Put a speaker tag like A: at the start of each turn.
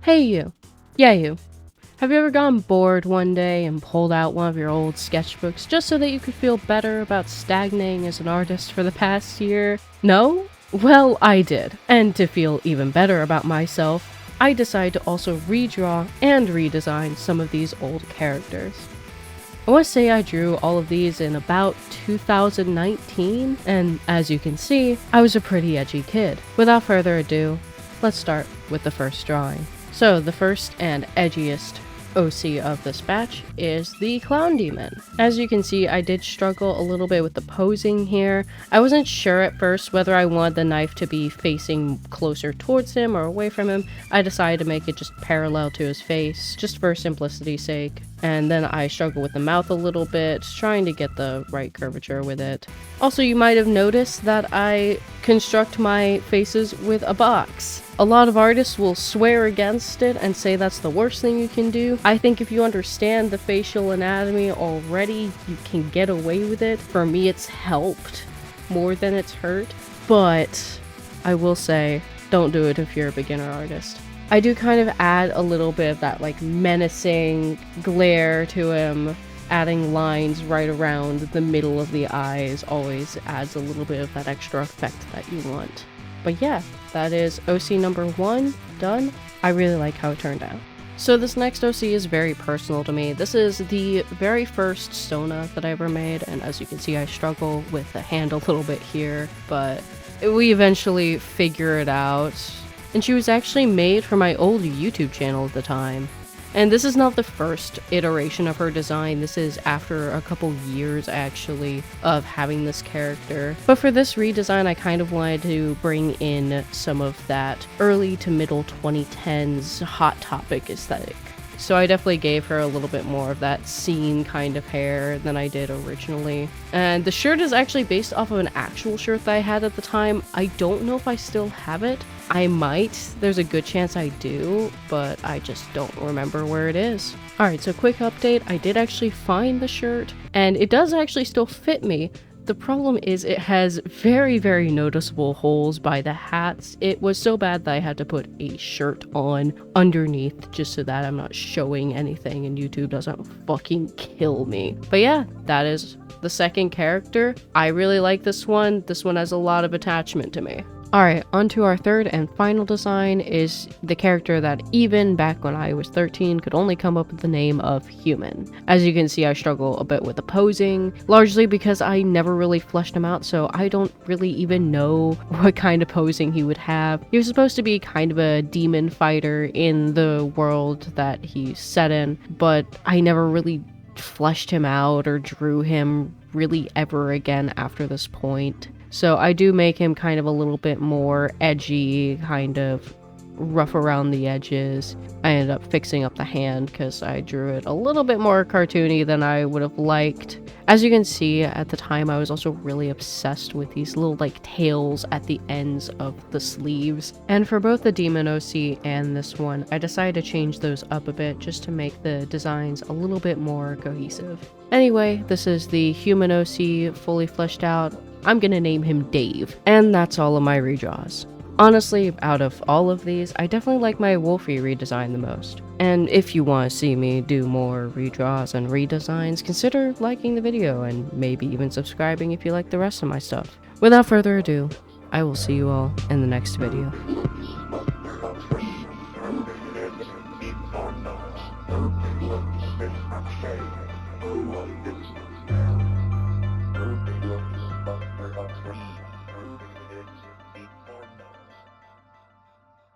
A: Hey you. Yeah, you. Have you ever gotten bored one day and pulled out one of your old sketchbooks just so that you could feel better about stagnating as an artist for the past year? No? Well, I did. And to feel even better about myself, I decided to also redraw and redesign some of these old characters. I want to say I drew all of these in about 2019, and as you can see, I was a pretty edgy kid. Without further ado, let's start with the first drawing. So the first and edgiest OC of this batch is the Clown Demon. As you can see, I did struggle a little bit with the posing here. I wasn't sure at first whether I wanted the knife to be facing closer towards him or away from him. I decided to make it just parallel to his face, just for simplicity's sake. And then I struggle with the mouth a little bit, trying to get the right curvature with it. Also, you might have noticed that I construct my faces with a box. A lot of artists will swear against it and say that's the worst thing you can do. I think if you understand the facial anatomy already, you can get away with it. For me, it's helped more than it's hurt. But I will say, don't do it if you're a beginner artist. I do kind of add a little bit of that like menacing glare to him. Adding lines right around the middle of the eyes always adds a little bit of that extra effect that you want. But yeah, that is OC number 1 done. I really like how it turned out. So this next OC is very personal to me. This is the very first Sona that I ever made, and as you can see, I struggle with the hand a little bit here, but we eventually figure it out. And she was actually made for my old YouTube channel at the time. And this is not the first iteration of her design. This is after a couple years, actually, of having this character. But for this redesign, I kind of wanted to bring in some of that early to middle 2010s Hot Topic aesthetic. So I definitely gave her a little bit more of that scene kind of hair than I did originally. And the shirt is actually based off of an actual shirt that I had at the time. I don't know if I still have it. I might. There's a good chance I do, but I just don't remember where it is. Alright, so quick update. I did actually find the shirt, and it does actually still fit me. The problem is it has very, very noticeable holes by the hats. It was so bad that I had to put a shirt on underneath just so that I'm not showing anything and YouTube doesn't fucking kill me. But yeah, that is the second character. I really like this one. This one has a lot of attachment to me. Alright, on to our third and final design is the character that even back when I was 13 could only come up with the name of Human. As you can see, I struggle a bit with the posing, largely because I never really fleshed him out, so I don't really even know what kind of posing he would have. He was supposed to be kind of a demon fighter in the world that he's set in, but I never really fleshed him out or drew him really ever again after this point. So I do make him kind of a little bit more edgy, kind of rough around the edges. I ended up fixing up the hand because I drew it a little bit more cartoony than I would have liked. As you can see, at the time I was also really obsessed with these little like tails at the ends of the sleeves. And for both the Demon OC and this one, I decided to change those up a bit just to make the designs a little bit more cohesive. Anyway, this is the Human OC fully fleshed out. I'm gonna name him Dave. And that's all of my redraws. Honestly, out of all of these, I definitely like my Wolfie redesign the most. And if you want to see me do more redraws and redesigns, consider liking the video and maybe even subscribing if you like the rest of my stuff. Without further ado, I will see you all in the next video.
B: Oh,